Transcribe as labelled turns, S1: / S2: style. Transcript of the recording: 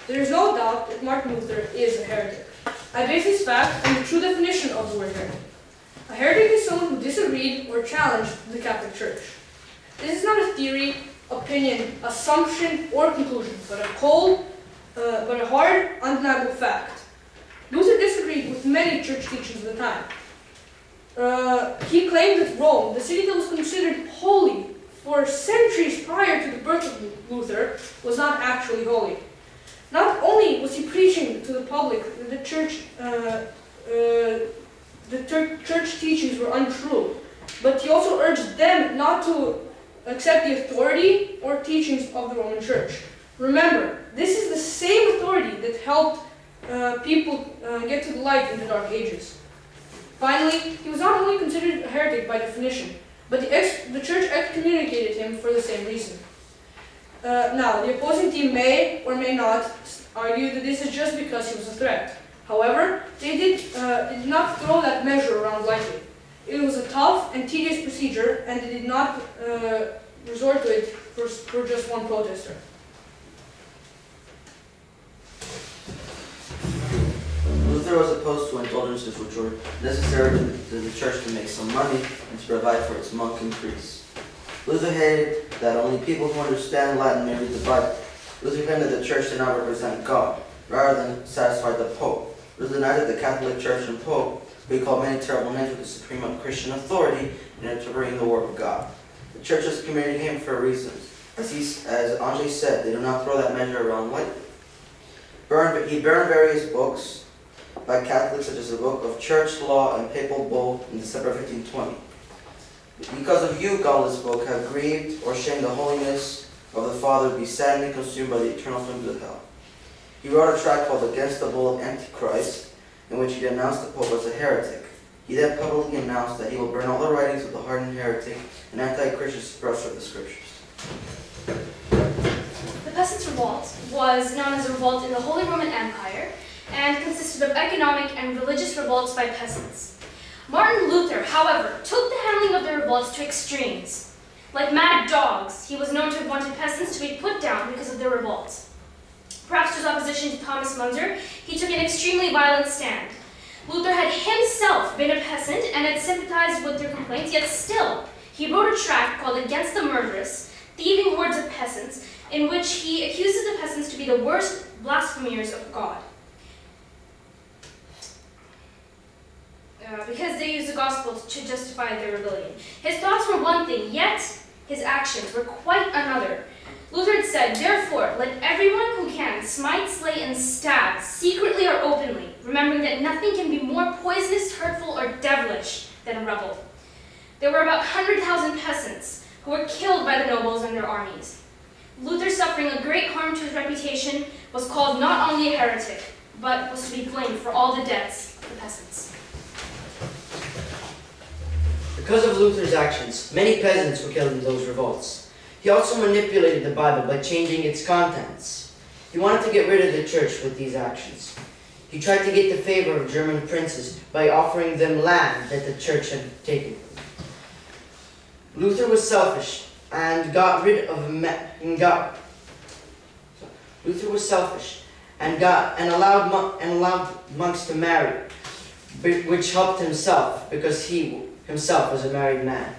S1: There is no doubt that Martin Luther is a heretic. I base this fact on the true definition of the word heretic. A heretic is someone who disagreed or challenged the Catholic Church. This is not a theory, opinion, assumption, or conclusion, but a hard, undeniable fact. Luther disagreed with many church teachings of the time. He claimed that Rome, the city that was considered holy for centuries prior to the birth of Luther, was not actually holy. Not only was he preaching to the public that the church teachings were untrue, but he also urged them not to accept the authority or teachings of the Roman Church. Remember, this is the same authority that helped people get to the light in the Dark Ages. Finally, he was not only considered a heretic by definition, but the church excommunicated him for the same reason. Now, the opposing team may or may not argue that this is just because he was a threat. However, they did not throw that measure around lightly. It was a tough and tedious procedure, and they did not resort to it for just one protester.
S2: Luther was opposed to indulgences which were necessary to the church to make some money and to provide for its monk and priests. Luther hated that only people who understand Latin may read the Bible. Luther claimed that the church did not represent God, rather than satisfy the Pope. Luther denied that the Catholic Church and Pope, who he called many terrible names, were the supreme Christian authority in interpreting the Word of God. The churches communicated him for a reason. As Andre said, they do not throw that measure around lightly. He burned various books by Catholics, such as the Book of Church Law and Papal Bull in December 1520. Because of you, godless book, have grieved or shamed the holiness of the Father, be sadly consumed by the eternal flames of hell. He wrote a tract called Against the Bull of Antichrist, in which he denounced the Pope as a heretic. He then publicly announced that he will burn all the writings of the hardened heretic and anti-Christian suppressor of the Scriptures.
S3: The Peasants' Revolt was known as a revolt in the Holy Roman Empire and consisted of economic and religious revolts by peasants. Martin Luther, however, took the handling of the revolts to extremes. Like mad dogs, he was known to have wanted peasants to be put down because of their revolts. Perhaps to his opposition to Thomas Munzer, he took an extremely violent stand. Luther had himself been a peasant and had sympathized with their complaints, yet still, he wrote a tract called Against the Murderous, Thieving Hordes of Peasants, in which he accuses the peasants to be the worst blasphemers of God. Because they used the gospel to justify their rebellion. His thoughts were one thing, yet his actions were quite another. Luther had said, therefore, let everyone who can smite, slay, and stab, secretly or openly, remembering that nothing can be more poisonous, hurtful, or devilish than a rebel. There were about 100,000 peasants who were killed by the nobles and their armies. Luther, suffering a great harm to his reputation, was called not only a heretic, but was to be blamed for all the deaths of the peasants.
S4: Because of Luther's actions, many peasants were killed in those revolts. He also manipulated the Bible by changing its contents. He wanted to get rid of the church with these actions. He tried to get the favor of German princes by offering them land that the church had taken. Luther was selfish and allowed monks to marry, which helped himself because he himself was a married man.